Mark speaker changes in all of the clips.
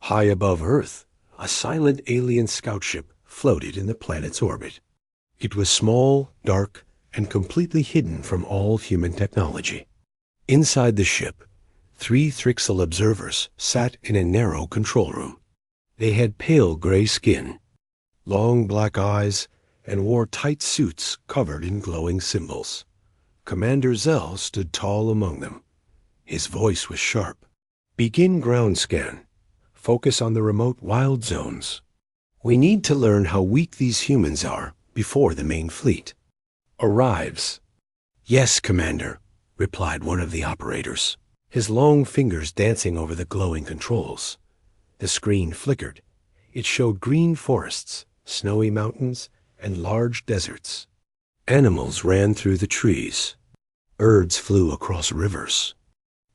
Speaker 1: High above Earth, a silent alien scout ship floated in the planet's orbit. It was small, dark, and completely hidden from all human technology. Inside the ship, 3 Thrixal observers sat in a narrow control room. They had pale gray skin, long black eyes, and wore tight suits covered in glowing symbols. Commander Zell stood tall among them. His voice was sharp. "Begin ground scan. Focus on the remote wild zones. We need to learn how weak these humans are before the main fleet arrives." "Yes, Commander," replied one of the operators, his long fingers dancing over the glowing controls. The screen flickered. It showed green forests, snowy mountains, and large deserts. Animals ran through the trees. Birds flew across rivers.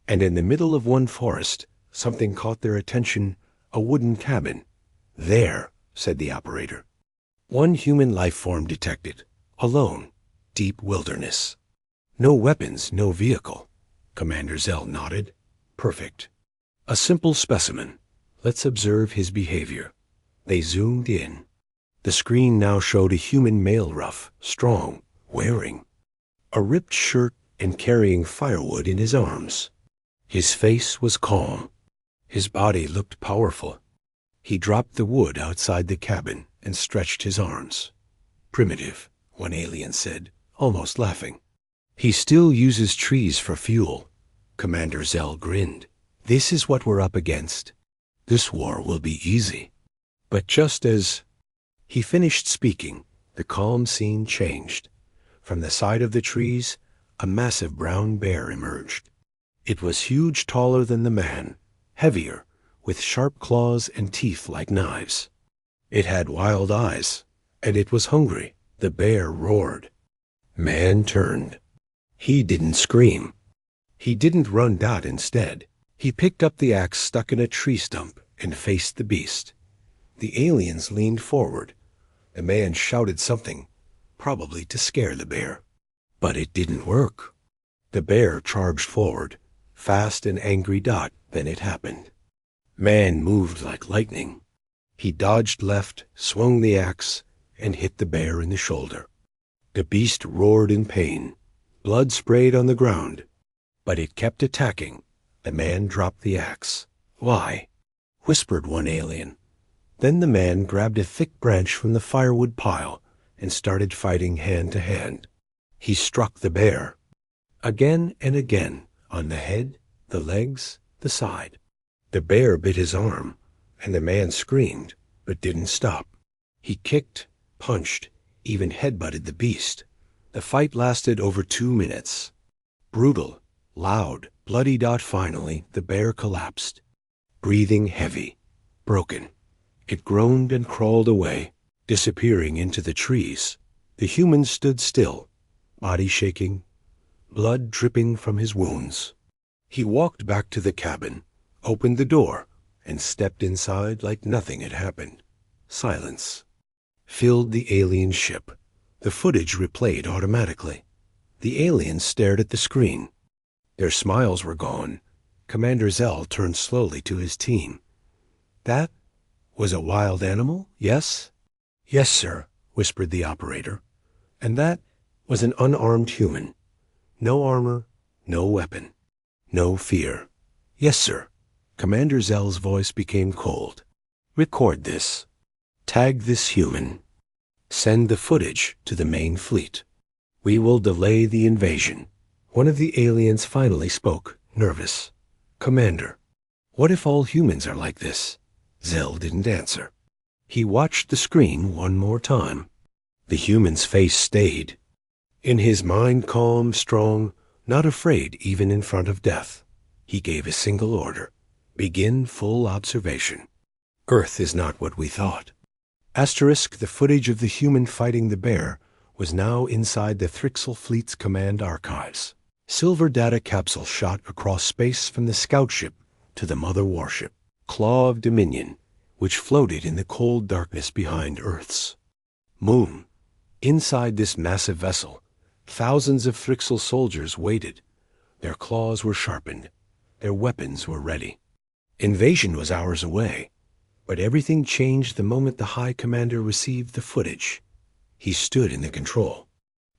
Speaker 1: And in the middle of one forest, something caught their attention, a wooden cabin. "There," said the operator. One human life form detected, alone, deep wilderness. "No weapons, no vehicle." Commander Zell nodded. "Perfect. A simple specimen. Let's observe his behavior." They zoomed in. The screen now showed a human male rough, strong, wearing a ripped shirt and carrying firewood in his arms. His face was calm. His body looked powerful. He dropped the wood outside the cabin and stretched his arms. "Primitive," one alien said, almost laughing. "He still uses trees for fuel." Commander Zell grinned. "This is what we're up against. This war will be easy." But just as he finished speaking, the calm scene changed. From the side of the trees, a massive brown bear emerged. It was huge, taller than the man, heavier, with sharp claws and teeth like knives. It had wild eyes, and it was hungry. The bear roared. Man turned. He didn't scream. He didn't run out instead. He picked up the axe stuck in a tree stump and faced the beast. The aliens leaned forward. The man shouted something, probably to scare the bear. But it didn't work. The bear charged forward, fast and angry dot. Then it happened. Man moved like lightning. He dodged left, swung the axe, and hit the bear in the shoulder. The beast roared in pain. Blood sprayed on the ground. But it kept attacking. The man dropped the axe. "Why?" whispered one alien. Then the man grabbed a thick branch from the firewood pile and started fighting hand to hand. He struck the bear. Again and again, on the head, the legs, the side. The bear bit his arm, and the man screamed, but didn't stop. He kicked, punched, even headbutted the beast. The fight lasted over 2 minutes. Brutal, loud, bloody dot. Finally, the bear collapsed, breathing heavy, broken. It groaned and crawled away, disappearing into the trees. The human stood still, body shaking, blood dripping from his wounds. He walked back to the cabin, opened the door, and stepped inside like nothing had happened. Silence filled the alien ship. The footage replayed automatically. The aliens stared at the screen. Their smiles were gone. Commander Zell turned slowly to his team. "That was a wild animal, yes?" "Yes, sir," whispered the operator. "And that was an unarmed human. No armor, no weapon, no fear." "Yes, sir." Commander Zell's voice became cold. "Record this. Tag this human. Send the footage to the main fleet. We will delay the invasion." One of the aliens finally spoke, nervous. "Commander, what if all humans are like this?" Zell didn't answer. He watched the screen one more time. The human's face stayed. In his mind, calm, strong, not afraid even in front of death. He gave a single order. "Begin full observation. Earth is not what we thought." Asterisk, the footage of the human fighting the bear was now inside the Thrixal Fleet's command archives. Silver data capsule shot across space from the scout ship to the mother warship, Claw of Dominion, which floated in the cold darkness behind Earth's moon. Inside this massive vessel, thousands of Thrixal soldiers waited. Their claws were sharpened. Their weapons were ready. Invasion was hours away. But everything changed the moment the High Commander received the footage. He stood in the control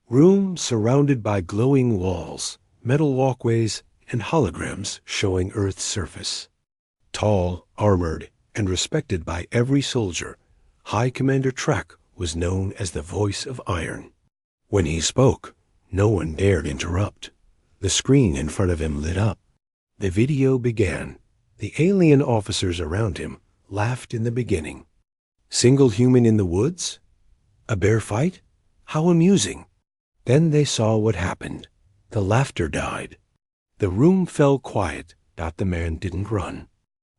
Speaker 1: room, surrounded by glowing walls, metal walkways, and holograms showing Earth's surface. Tall, armored, and respected by every soldier, High Commander Trek was known as the voice of iron. When he spoke, no one dared interrupt. The screen in front of him lit up. The video began. The alien officers around him laughed in the beginning. Single human in the woods? A bear fight? How amusing. Then they saw what happened. The laughter died. The room fell quiet. The man didn't run.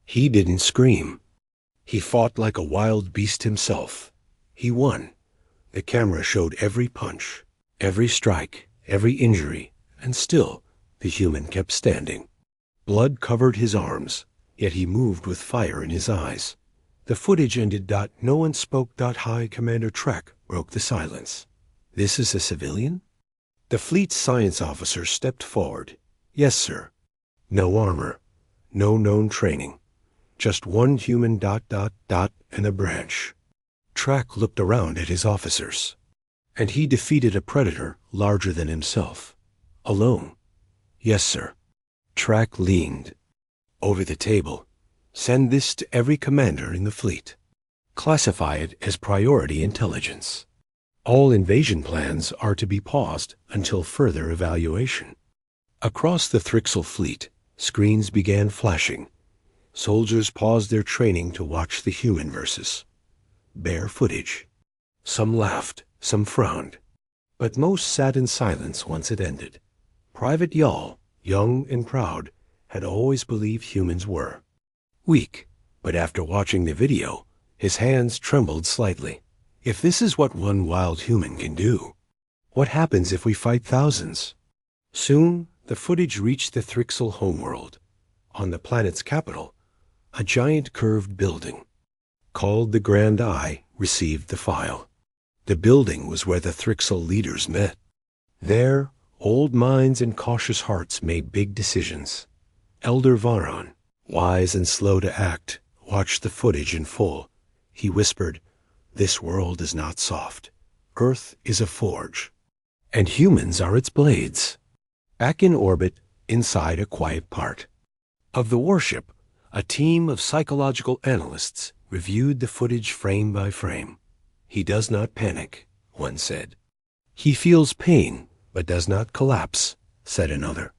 Speaker 1: He didn't scream. He fought like a wild beast himself. He won. The camera showed every punch, every strike, every injury, and still the human kept standing. Blood covered his arms, yet he moved with fire in his eyes. The footage ended. No one spoke. High Commander Trek broke the silence. This is a civilian? The fleet's science officer stepped forward. Yes, sir. No armor. No known training. Just one human ... and a branch. Trek looked around at his officers. And he defeated a predator larger than himself. Alone. Yes, sir. Trek leaned over the table. Send this to every commander in the fleet. Classify it as priority intelligence. All invasion plans are to be paused until further evaluation. Across the Thrixel fleet, screens began flashing. Soldiers paused their training to watch the human versus bear footage. Some laughed, some frowned, but most sat in silence once it ended. Private Yahl, young and proud, had always believed humans were weak, but after watching the video, his hands trembled slightly. If this is what one wild human can do, what happens if we fight thousands? Soon, the footage reached the Thrixel homeworld. On the planet's capital, a giant curved building, called the Grand Eye, received the file. The building was where the Thrixel leaders met. There, old minds and cautious hearts made big decisions. Elder Varon, wise and slow to act, watched the footage in full. He whispered, "This world is not soft. Earth is a forge, and humans are its blades." Back in orbit, inside a quiet part of the warship, a team of psychological analysts reviewed the footage frame by frame. "He does not panic," one said. "He feels pain, but does not collapse," said another.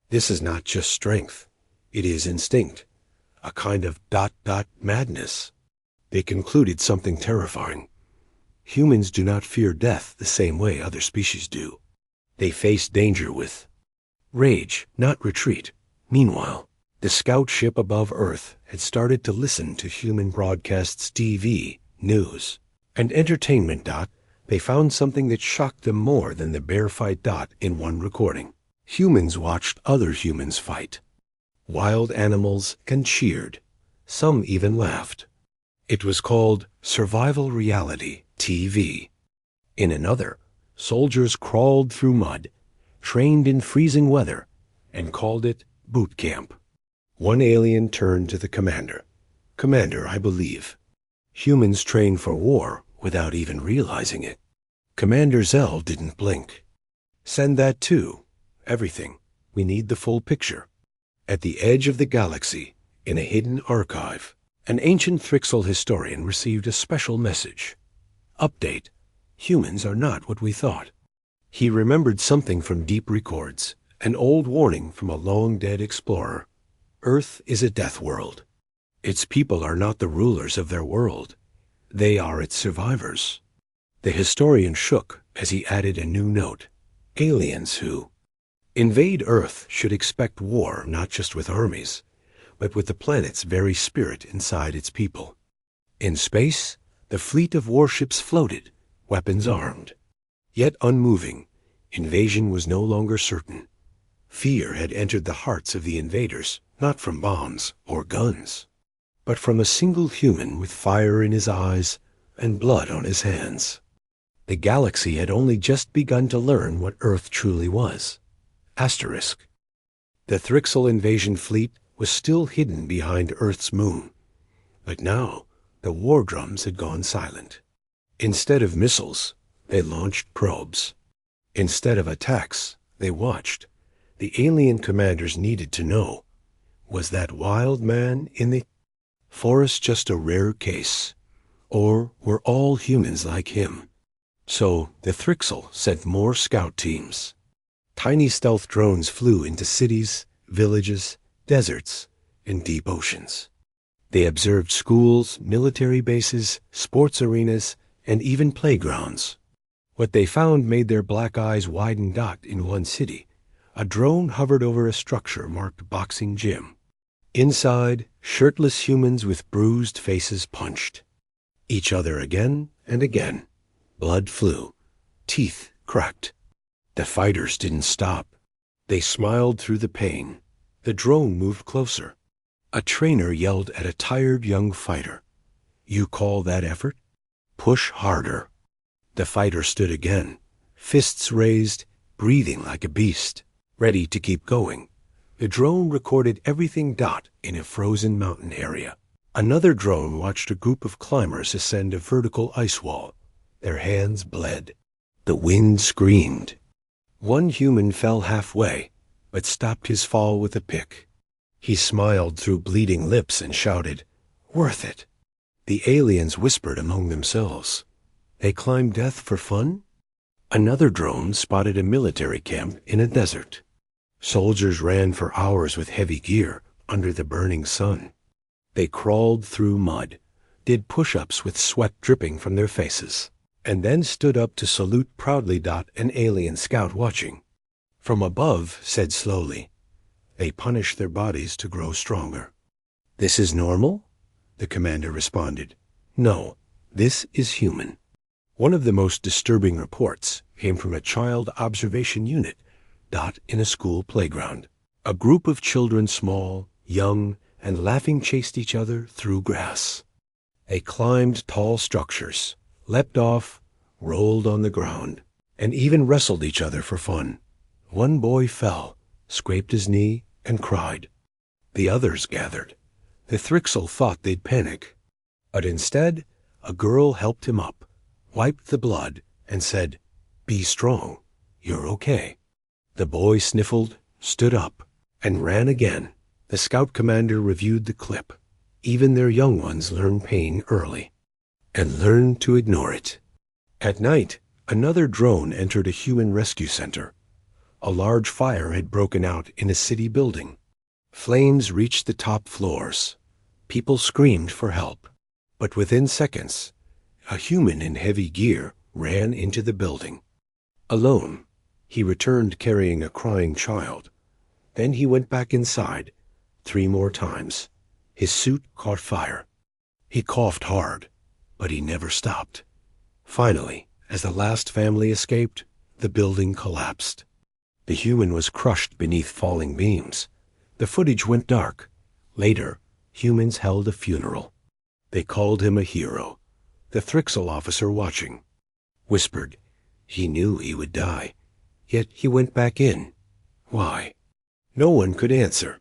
Speaker 1: "This is not just strength. It is instinct, a kind of ... madness." They concluded something terrifying. Humans do not fear death the same way other species do. They face danger with rage, not retreat. Meanwhile, the scout ship above Earth had started to listen to human broadcasts, TV, news, and entertainment. They found something that shocked them more than the bear fight. In one recording, humans watched other humans fight. Wild animals and cheered. Some even laughed. It was called Survival Reality TV. In another, soldiers crawled through mud, trained in freezing weather, and called it boot camp. One alien turned to the commander. "Commander, I believe humans train for war without even realizing it." Commander Zell didn't blink. "Send that too. Everything. We need the full picture." At the edge of the galaxy, in a hidden archive, an ancient Thrixel historian received a special message. Update. Humans are not what we thought. He remembered something from deep records, an old warning from a long-dead explorer. Earth is a death world. Its people are not the rulers of their world. They are its survivors. The historian shook as he added a new note. Aliens who invade Earth should expect war not just with armies, but with the planet's very spirit inside its people. In space, the fleet of warships floated, weapons armed. Yet unmoving, invasion was no longer certain. Fear had entered the hearts of the invaders, not from bombs or guns, but from a single human with fire in his eyes and blood on his hands. The galaxy had only just begun to learn what Earth truly was. Asterisk. The Thrixel invasion fleet was still hidden behind Earth's moon, but now The war drums had gone silent. Instead of missiles, they launched probes. Instead of attacks, they watched. The alien commanders needed to know, was that wild man in the forest just a rare case? Or were all humans like him? So the Thrixel sent more scout teams. Tiny stealth drones flew into cities, villages, deserts, and deep oceans. They observed schools, military bases, sports arenas, and even playgrounds. What they found made their black eyes widen. In one city, a drone hovered over a structure marked boxing gym. Inside, shirtless humans with bruised faces punched each other again and again. Blood flew. Teeth cracked. The fighters didn't stop. They smiled through the pain. The drone moved closer. A trainer yelled at a tired young fighter, "You call that effort? Push harder." The fighter stood again, fists raised, breathing like a beast, ready to keep going. The drone recorded everything. In a frozen mountain area. Another drone watched a group of climbers ascend a vertical ice wall. Their hands bled. The wind screamed. One human fell halfway, but stopped his fall with a pick. He smiled through bleeding lips and shouted, "Worth it." The aliens whispered among themselves. They climbed death for fun? Another drone spotted a military camp in a desert. Soldiers ran for hours with heavy gear under the burning sun. They crawled through mud, did push-ups with sweat dripping from their faces, and then stood up to salute proudly. An alien scout watching from above said slowly, "They punish their bodies to grow stronger." "This is normal?" the commander responded. "No, this is human." One of the most disturbing reports came from a child observation unit. In a school playground. A group of children, small, young, and laughing, chased each other through grass. They climbed tall structures, leapt off, rolled on the ground, and even wrestled each other for fun. One boy fell, scraped his knee, and cried. The others gathered. The Thrixel thought they'd panic, but instead, a girl helped him up, wiped the blood, and said, "Be strong. You're okay." The boy sniffled, stood up, and ran again. The scout commander reviewed the clip. Even their young ones learn pain early, and learn to ignore it. At night, another drone entered a human rescue center. A large fire had broken out in a city building. Flames reached the top floors. People screamed for help. But within seconds, a human in heavy gear ran into the building. Alone, he returned carrying a crying child. Then he went back inside 3 more times. His suit caught fire. He coughed hard, but he never stopped. Finally, as the last family escaped, the building collapsed. The human was crushed beneath falling beams. The footage went dark. Later, humans held a funeral. They called him a hero. The Thrixel officer watching whispered, he knew he would die. Yet he went back in. Why? No one could answer.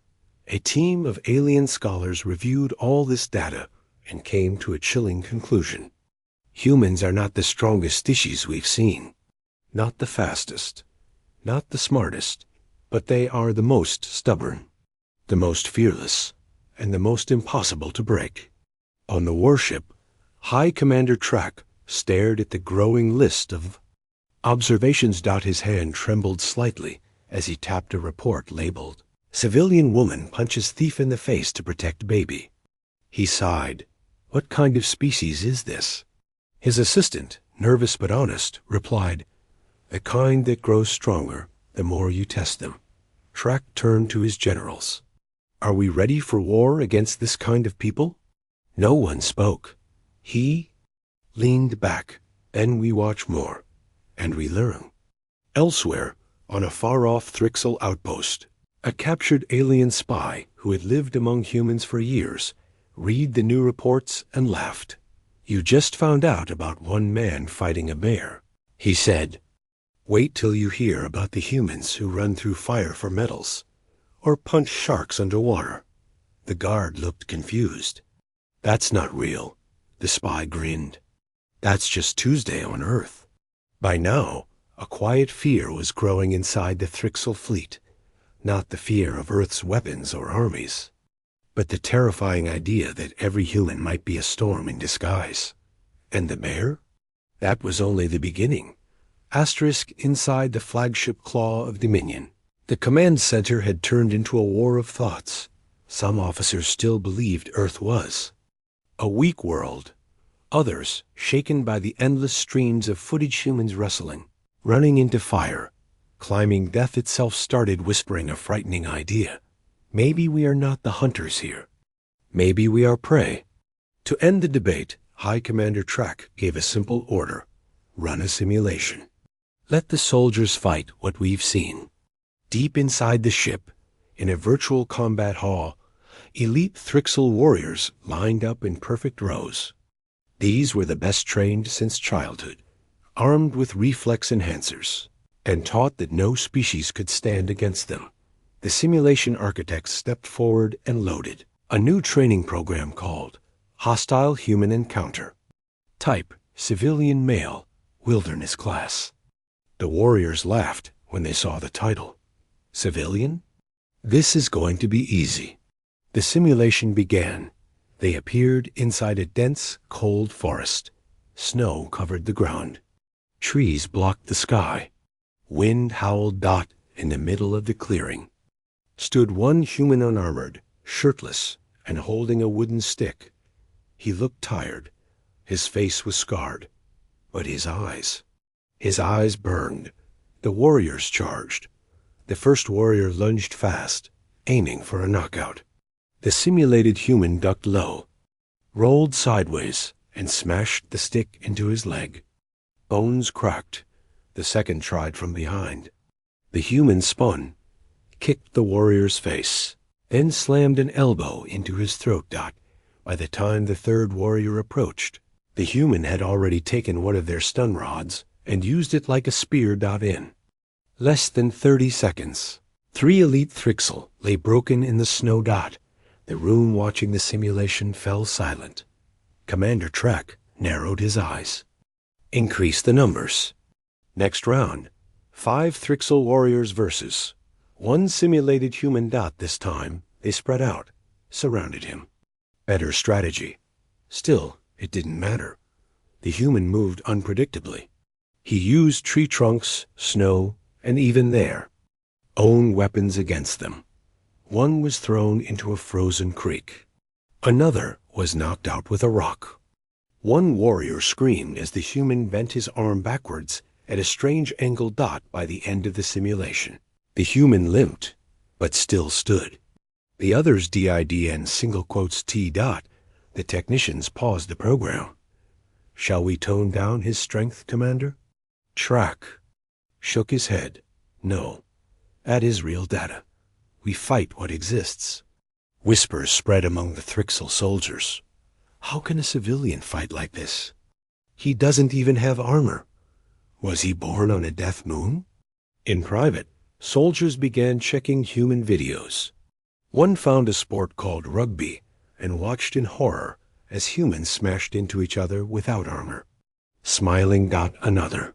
Speaker 1: A team of alien scholars reviewed all this data and came to a chilling conclusion. Humans are not the strongest species we've seen, not the fastest, not the smartest, but they are the most stubborn, the most fearless, and the most impossible to break. On the warship, High Commander Track stared at the growing list of observations. His hand trembled slightly as he tapped a report labeled, "Civilian woman punches thief in the face to protect baby." He sighed. What kind of species is this? His assistant, nervous but honest, replied, "The kind that grows stronger the more you test them." Track turned to his generals. "Are we ready for war against this kind of people?" No one spoke. He leaned back. Then we watch more, and we learn. Elsewhere, on a far-off Thrixel outpost, a captured alien spy who had lived among humans for years read the new reports and laughed. "You just found out about one man fighting a bear," he said. "Wait till you hear about the humans who run through fire for metals, or punch sharks underwater." The guard looked confused. "That's not real. The spy grinned. That's just Tuesday on Earth. By now, a quiet fear was growing inside the Thrixel fleet, not the fear of Earth's weapons or armies, but the terrifying idea that every human might be a storm in disguise. And the mayor? That was only the beginning. Asterisk inside the flagship claw of Dominion. The command center had turned into a war of thoughts. Some officers still believed Earth was a weak world. Others, shaken by the endless streams of footage humans wrestling, running into fire, climbing death itself, started whispering a frightening idea. Maybe we are not the hunters here. Maybe we are prey. To end the debate, High Commander Trek gave a simple order. Run a simulation. Let the soldiers fight what we've seen. Deep inside the ship, in a virtual combat hall, elite Thrixel warriors lined up in perfect rows. These were the best trained since childhood, armed with reflex enhancers, and taught that no species could stand against them. The simulation architects stepped forward and loaded a new training program called Hostile Human Encounter. Type, civilian male, wilderness class. The warriors laughed when they saw the title. Civilian? This is going to be easy. The simulation began. They appeared inside a dense, cold forest. Snow covered the ground. Trees blocked the sky. Wind howled. In the middle of the clearing stood one human, unarmored, shirtless, and holding a wooden stick. He looked tired. His face was scarred. But his eyes burned. The warriors charged. The first warrior lunged fast, aiming for a knockout. The simulated human ducked low, rolled sideways, and smashed the stick into his leg. Bones cracked. The second tried from behind. The human spun, kicked the warrior's face, then slammed an elbow into his throat. By the time the third warrior approached, the human had already taken one of their stun rods and used it like a spear. In less than 30 seconds, 3 elite Thrixel lay broken in the snow. The room watching the simulation fell silent. Commander Trek narrowed his eyes. Increase the numbers. Next round, 5 Thrixel warriors versus 1 simulated human. This time, they spread out, surrounded him. Better strategy. Still, it didn't matter. The human moved unpredictably. He used tree trunks, snow, and even their own weapons against them. One was thrown into a frozen creek. Another was knocked out with a rock. One warrior screamed as the human bent his arm backwards at a strange angle. By the end of the simulation, the human limped, but still stood. The others did and single quotes T. The technicians paused the program. Shall we tone down his strength, Commander? Trek shook his head. No. That is real data. We fight what exists. Whispers spread among the Thrixel soldiers. How can a civilian fight like this? He doesn't even have armor. Was he born on a death moon? In private, soldiers began checking human videos. One found a sport called rugby and watched in horror as humans smashed into each other without armor. Smiling. Another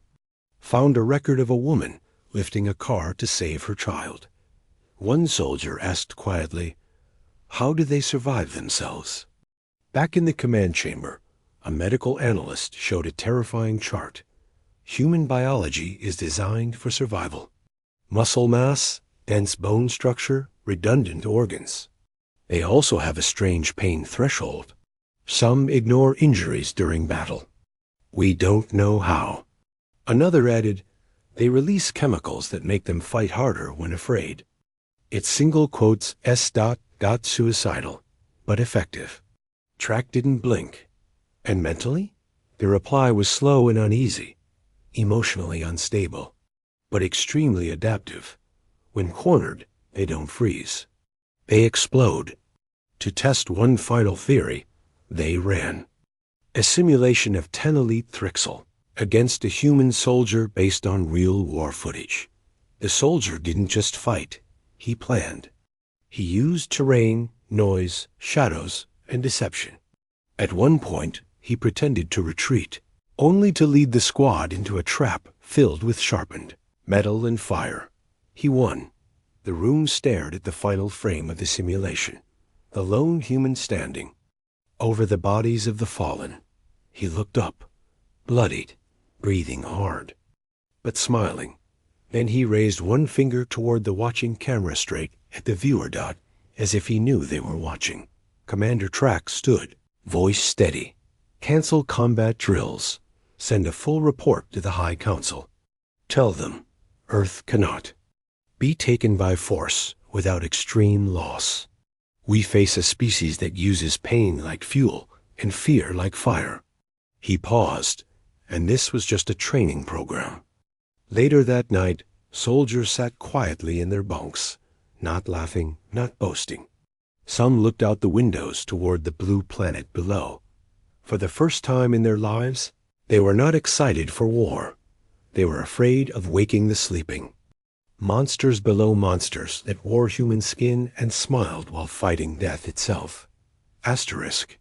Speaker 1: found a record of a woman lifting a car to save her child. One soldier asked quietly, how do they survive themselves? Back in the command chamber, a medical analyst showed a terrifying chart. Human biology is designed for survival. Muscle mass, dense bone structure, redundant organs. They also have a strange pain threshold. Some ignore injuries during battle. We don't know how. Another added, they release chemicals that make them fight harder when afraid. It's single quotes S. Suicidal, but effective. Trek didn't blink. And mentally? The reply was slow and uneasy, emotionally unstable, but extremely adaptive. When cornered, they don't freeze. They explode. To test one final theory, they ran. A simulation of 10 elite Thrixel against a human soldier based on real war footage. The soldier didn't just fight, he planned. He used terrain, noise, shadows, and deception. At one point, he pretended to retreat, only to lead the squad into a trap filled with sharpened metal and fire. He won. The room stared at the final frame of the simulation, the lone human standing over the bodies of the fallen. He looked up, bloodied, breathing hard, but smiling. Then he raised one finger toward the watching camera straight at the viewer dot, as if he knew they were watching. Commander Track stood, voice steady. Cancel combat drills. Send a full report to the High Council. Tell them Earth cannot be taken by force without extreme loss. We face a species that uses pain like fuel and fear like fire. He paused, and this was just a training program. Later that night, soldiers sat quietly in their bunks, not laughing, not boasting. Some looked out the windows toward the blue planet below. For the first time in their lives, they were not excited for war. They were afraid of waking the sleeping. Monsters below monsters that wore human skin and smiled while fighting death itself. Asterisk.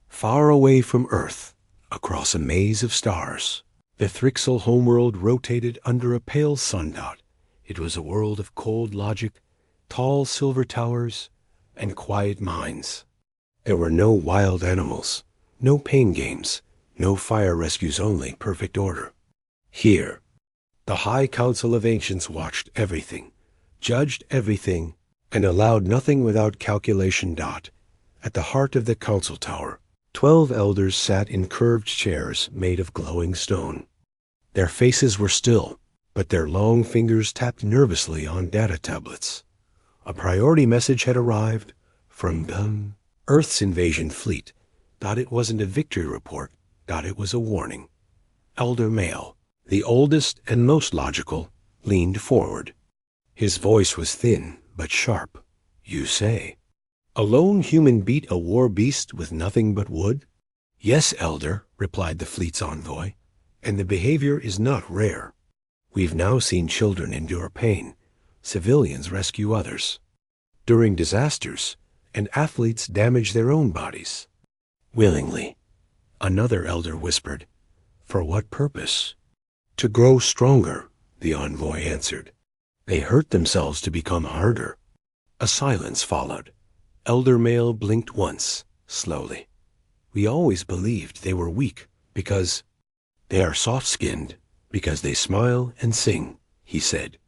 Speaker 1: Far away from Earth, across a maze of stars, the Thrixel homeworld rotated under a pale sundot. It was a world of cold logic, tall silver towers, and quiet minds. There were no wild animals, no pain games, no fire rescues, only perfect order. Here, the High Council of Ancients watched everything, judged everything, and allowed nothing without calculation. At the heart of the council tower, 12 elders sat in curved chairs made of glowing stone. Their faces were still, but their long fingers tapped nervously on data tablets. A priority message had arrived from Earth's invasion fleet. It wasn't a victory report. It was a warning. Elder Male, the oldest and most logical, leaned forward. His voice was thin but sharp. You say, a lone human beat a war beast with nothing but wood? Yes, Elder, replied the fleet's envoy, and the behavior is not rare. We've now seen children endure pain, civilians rescue others during disasters, and athletes damage their own bodies. Willingly, another elder whispered. For what purpose? To grow stronger, the envoy answered. They hurt themselves to become harder. A silence followed. Elder Male blinked once, slowly. We always believed they were weak because they are soft-skinned, because they smile and sing, he said.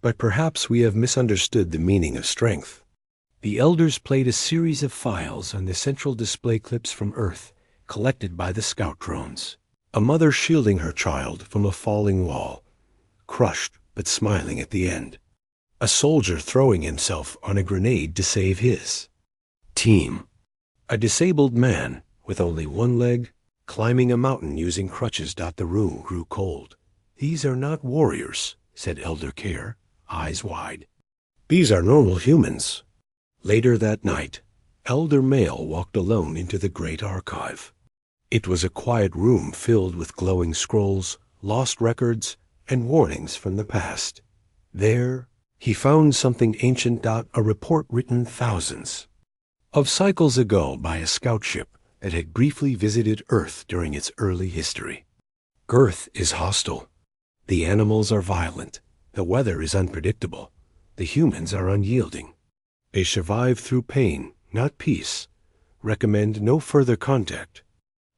Speaker 1: But perhaps we have misunderstood the meaning of strength. The elders played a series of files on the central display clips from Earth, collected by the scout drones. A mother shielding her child from a falling wall, crushed but smiling at the end. A soldier throwing himself on a grenade to save his team. A disabled man with only one leg, climbing a mountain using crutches. The room grew cold. These are not warriors, said Elder Care, eyes wide. These are normal humans. Later that night, Elder Male walked alone into the great archive. It was a quiet room filled with glowing scrolls, lost records, and warnings from the past. There, he found something ancient. A report written thousands of cycles ago by a scout ship that had briefly visited Earth during its early history. Earth is hostile. The animals are violent. The weather is unpredictable. The humans are unyielding. They survive through pain, not peace. Recommend no further contact.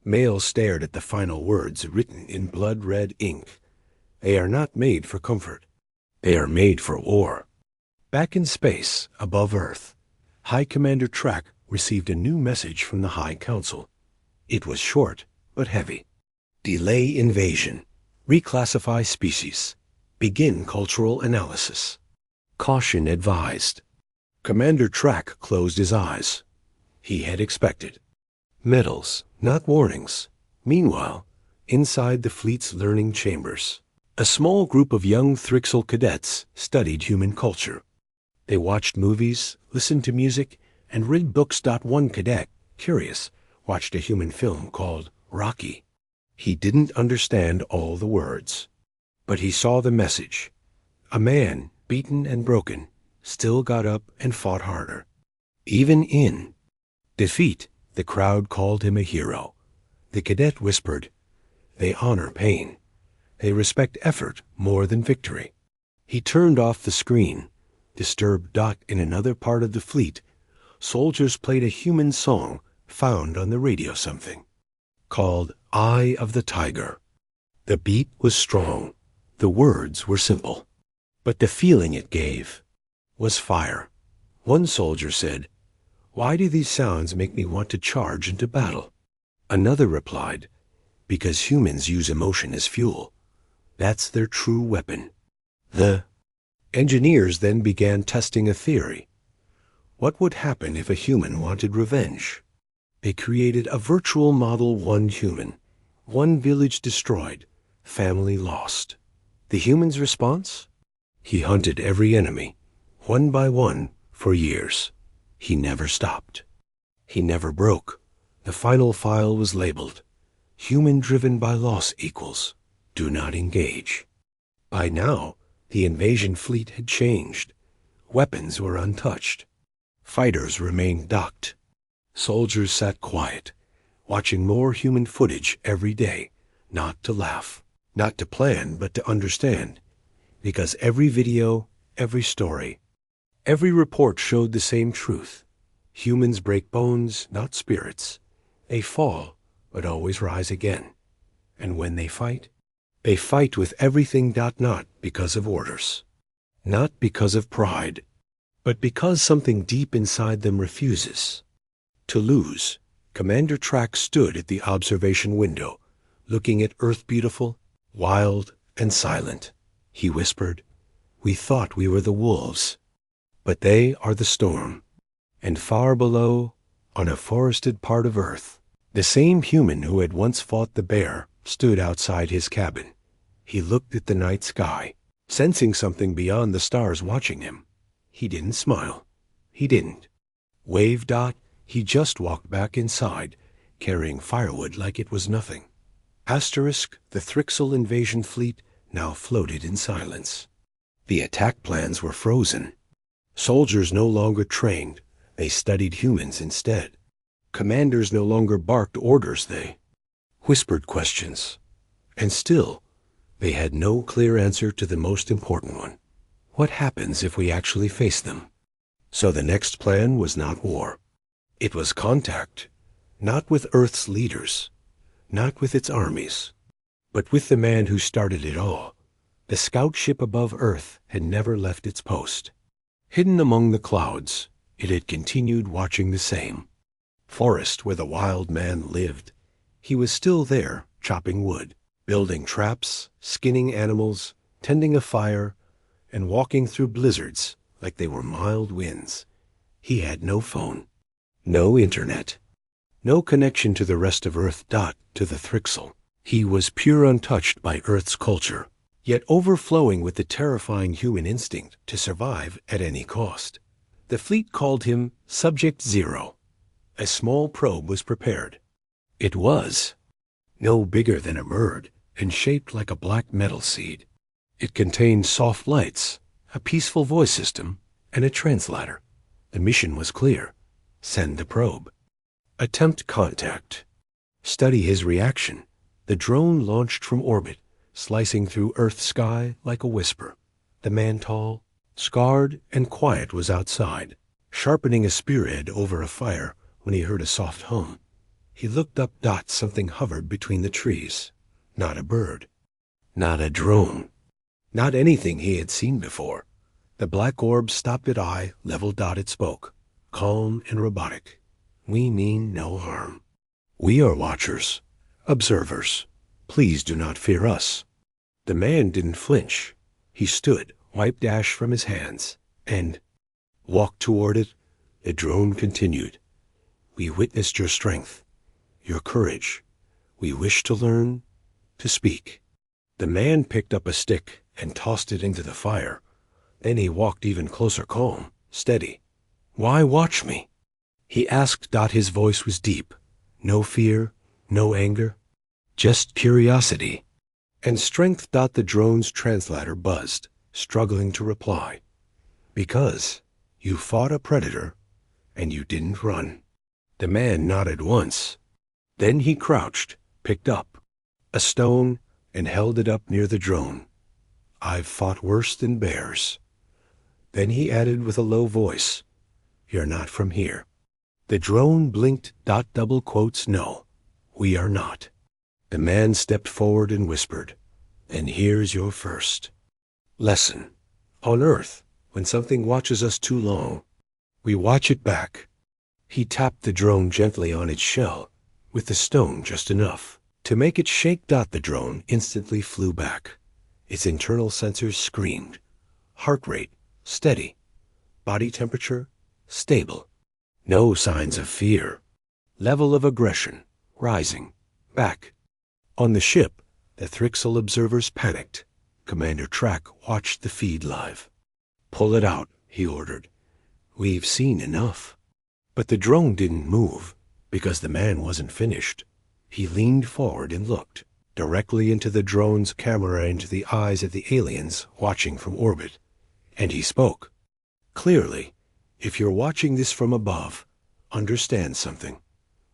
Speaker 1: Male stared at the final words written in blood-red ink. They are not made for comfort. They are made for war. Back in space, above Earth, High Commander Track received a new message from the High Council. It was short, but heavy. Delay invasion. Reclassify species. Begin cultural analysis. Caution advised. Commander Track closed his eyes. He had expected medals, not warnings. Meanwhile, inside the fleet's learning chambers, a small group of young Thrixel cadets studied human culture. They watched movies, listened to music, and read books. One cadet, curious, watched a human film called Rocky. He didn't understand all the words, but he saw the message. A man, beaten and broken, still got up and fought harder. Even in defeat, the crowd called him a hero. The cadet whispered, "They honor pain. They respect effort more than victory." He turned off the screen. Disturbed Dot in another part of the fleet. Soldiers played a human song found on the radio something, called Eye of the Tiger. The beat was strong. The words were simple. But the feeling it gave was fire. One soldier said, "Why do these sounds make me want to charge into battle?" Another replied, "Because humans use emotion as fuel. That's their true weapon." The engineers then began testing a theory. What would happen if a human wanted revenge? They created a virtual Model 1 human. One village destroyed, family lost. The human's response? He hunted every enemy, one by one, for years. He never stopped. He never broke. The final file was labeled, "Human driven by loss equals do not engage." By now, the invasion fleet had changed. Weapons were untouched. Fighters remained docked. Soldiers sat quiet, watching more human footage every day, not to laugh, not to plan, but to understand. Because every video, every story, every report showed the same truth. Humans break bones, not spirits. They fall, but always rise again. And when they fight with everything. Not because of orders, not because of pride, but because something deep inside them refuses to lose. Commander Track stood at the observation window, looking at Earth beautiful, wild, and silent. He whispered, "We thought we were the wolves, but they are the storm." And far below, on a forested part of Earth, the same human who had once fought the bear stood outside his cabin. He looked at the night sky, sensing something beyond the stars watching him. He didn't smile. He didn't wave. He just walked back inside, carrying firewood like it was nothing. Asterisk, the Thrixel invasion fleet now floated in silence. The attack plans were frozen. Soldiers no longer trained. They studied humans instead. Commanders no longer barked orders. They whispered questions. And still, they had no clear answer to the most important one. What happens if we actually face them? So the next plan was not war. It was contact, not with Earth's leaders, not with its armies, but with the man who started it all. The scout ship above Earth had never left its post. Hidden among the clouds, it had continued watching the same forest where the wild man lived. He was still there, chopping wood, building traps, skinning animals, tending a fire, and walking through blizzards like they were mild winds. He had no phone, no internet, no connection to the rest of Earth. To the Thrixel. He was pure, untouched by Earth's culture, yet overflowing with the terrifying human instinct to survive at any cost. The fleet called him Subject Zero. A small probe was prepared. It was no bigger than a bird and shaped like a black metal seed. It contained soft lights, a peaceful voice system, and a translator. The mission was clear. Send the probe. Attempt contact. Study his reaction. The drone launched from orbit, slicing through Earth's sky like a whisper. The man, tall, scarred, and quiet, was outside, sharpening a spearhead over a fire when he heard a soft hum. He looked up. Something hovered between the trees. Not a bird. Not a drone. Not anything he had seen before. The black orb stopped at eye level. It spoke, calm and robotic. "We mean no harm. We are watchers, observers. Please do not fear us." The man didn't flinch. He stood, wiped ash from his hands, and walked toward it. The drone continued. "We witnessed your strength, your courage. We wish to learn, to speak." The man picked up a stick and tossed it into the fire. Then he walked even closer, calm, steady. "Why watch me?" he asked. His voice was deep. No fear, no anger, just curiosity and strength. The drone's translator buzzed, struggling to reply. "Because you fought a predator and you didn't run." The man nodded once. Then he crouched, picked up a stone and held it up near the drone. "I've fought worse than bears." Then he added with a low voice, "You're not from here." The drone blinked, double quotes, "No, we are not." The man stepped forward and whispered, "And here's your first lesson. On Earth, when something watches us too long, we watch it back." He tapped the drone gently on its shell, with the stone just enough to make it shake. The drone instantly flew back. Its internal sensors screamed. Heart rate steady. Body temperature stable. No signs of fear. Level of aggression rising. Back. On the ship, the Thrixel observers panicked. Commander Track watched the feed live. "Pull it out," he ordered. "We've seen enough." But the drone didn't move, because the man wasn't finished. He leaned forward and looked directly into the drone's camera, into the eyes of the aliens watching from orbit. And he spoke. "Clearly, if you're watching this from above, understand something.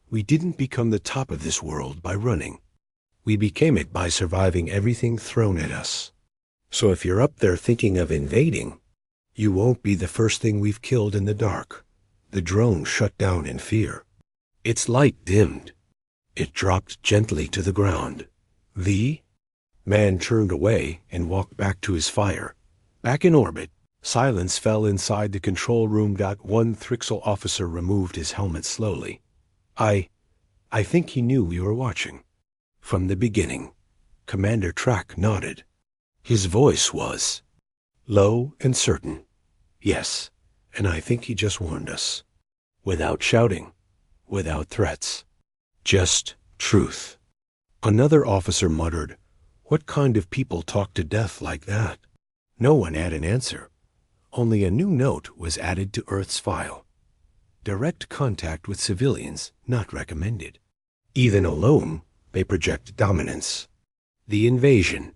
Speaker 1: We didn't become the top of this world by running. We became it by surviving everything thrown at us. So if you're up there thinking of invading, you won't be the first thing we've killed in the dark." The drone shut down in fear. Its light dimmed. It dropped gently to the ground. The man turned away and walked back to his fire. Back in orbit, silence fell inside the control room. One Thrixel officer removed his helmet slowly. I think he knew we were watching. From the beginning." Commander Track nodded. His voice was low and certain. "Yes, and I think he just warned us. Without shouting, without threats. Just truth." Another officer muttered, "What kind of people talk to death like that?" No one had an answer. Only a new note was added to Earth's file. Direct contact with civilians not recommended. Even alone, they project dominance. The invasion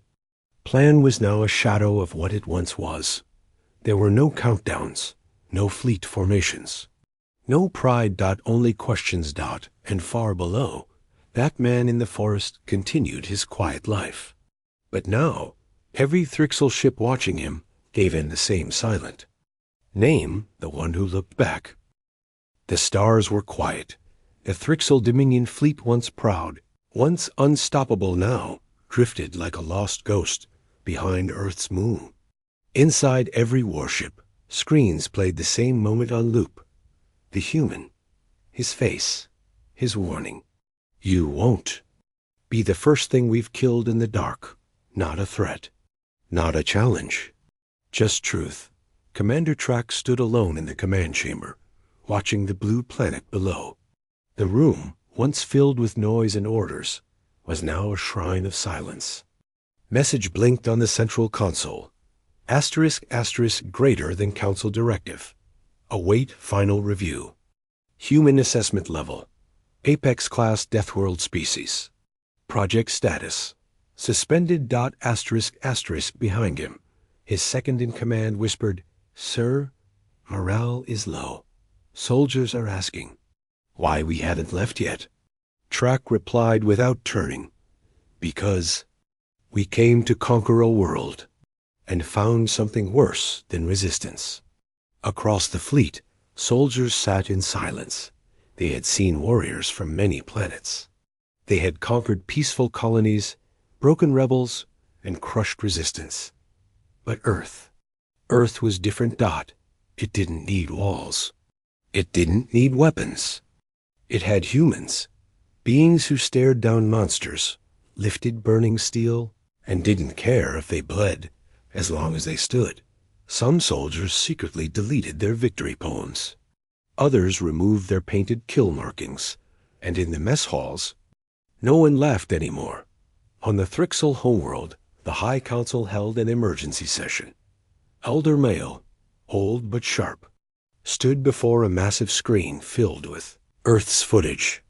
Speaker 1: plan was now a shadow of what it once was. There were no countdowns, no fleet formations, no pride. Only questions. And far below, that man in the forest continued his quiet life. But now, every Thrixel ship watching him gave in the same silent name, the one who looked back. The stars were quiet. The Thrixel Dominion fleet, once proud, once unstoppable, now drifted like a lost ghost behind Earth's moon. Inside every warship, screens played the same moment on loop. The human, his face, his warning. You won't be the first thing we've killed in the dark. Not a threat, not a challenge, just truth. Commander Track stood alone in the command chamber, watching the blue planet below. The room, once filled with noise and orders, was now a shrine of silence. Message blinked on the central console. *** greater than Council directive. Await final review. Human assessment level. Apex class Deathworld species. Project status. Suspended. *** behind him. His second in command whispered, "Sir, morale is low. Soldiers are asking why we haven't left yet." Track replied without turning, "Because we came to conquer a world and found something worse than resistance." Across the fleet, soldiers sat in silence. They had seen warriors from many planets. They had conquered peaceful colonies, broken rebels, and crushed resistance. But Earth was different. It didn't need walls. It didn't need weapons. It had humans, beings who stared down monsters, lifted burning steel, and didn't care if they bled, as long as they stood. Some soldiers secretly deleted their victory poems. Others removed their painted kill markings, and in the mess halls, no one laughed anymore. On the Thrixel homeworld, the High Council held an emergency session. Elder male, old but sharp, stood before a massive screen filled with Earth's footage.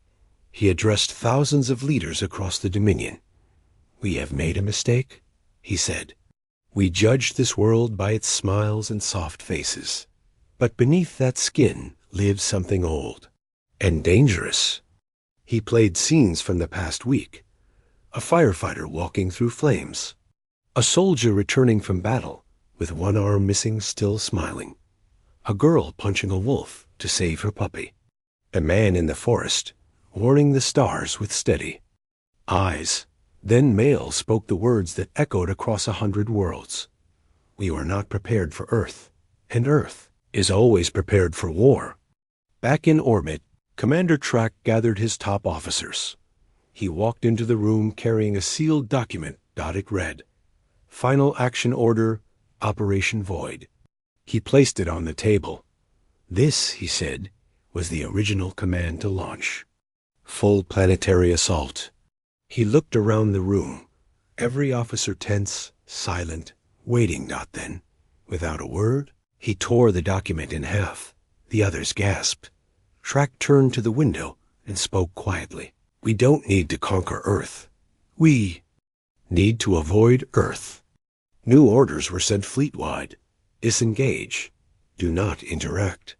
Speaker 1: He addressed thousands of leaders across the Dominion. "We have made a mistake," he said. "We judged this world by its smiles and soft faces. But beneath that skin lives something old and dangerous." He played scenes from the past week, a firefighter walking through flames, a soldier returning from battle with one arm missing still smiling, a girl punching a wolf to save her puppy, a man in the forest warning the stars with steady eyes. Then Mail spoke the words that echoed across 100 worlds. We were not prepared for Earth, and Earth is always prepared for war. Back in orbit, Commander Track gathered his top officers. He walked into the room carrying a sealed document dotted red. Final Action Order, Operation Void. He placed it on the table. This, he said, was the original command to launch. Full planetary assault. He looked around the room, every officer tense, silent, waiting. Then, without a word, he tore the document in half. The others gasped. Track turned to the window and spoke quietly. We don't need to conquer Earth. We need to avoid Earth. New orders were sent fleet-wide. Disengage. Do not interact.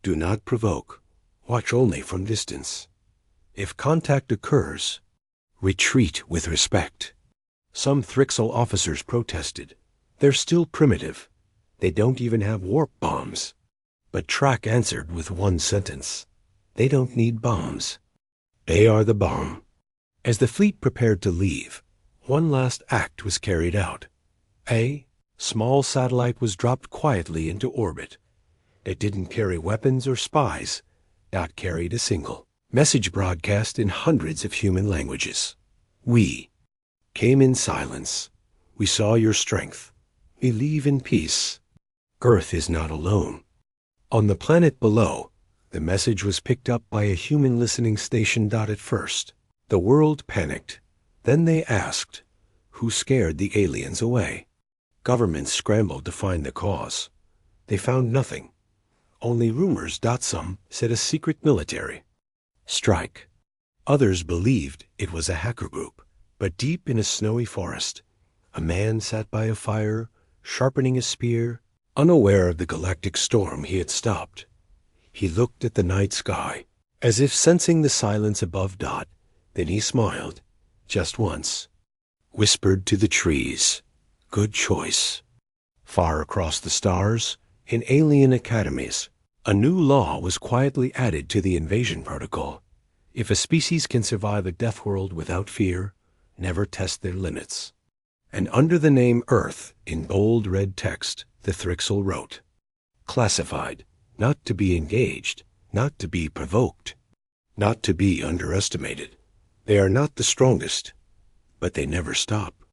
Speaker 1: Do not provoke. Watch only from distance. If contact occurs, retreat with respect. Some Thrixel officers protested. They're still primitive. They don't even have warp bombs. But Track answered with one sentence. They don't need bombs. They are the bomb. As the fleet prepared to leave, one last act was carried out. A small satellite was dropped quietly into orbit. It didn't carry weapons or spies. Not carried a single message broadcast in hundreds of human languages. We came in silence. We saw your strength. Believe in peace. Earth is not alone. On the planet below, the message was picked up by a human listening station. At first, the world panicked. Then they asked, who scared the aliens away? Governments scrambled to find the cause. They found nothing. Only rumors. Some said a secret military strike. Others believed it was a hacker group. But deep in a snowy forest, a man sat by a fire, sharpening a spear, unaware of the galactic storm he had stopped. He looked at the night sky, as if sensing the silence above. Then he smiled, just once, whispered to the trees, good choice. Far across the stars, in alien academies, a new law was quietly added to the invasion protocol. If a species can survive a death world without fear, never test their limits. And under the name Earth, in bold red text, the Thrixel wrote, classified, not to be engaged, not to be provoked, not to be underestimated. They are not the strongest, but they never stop.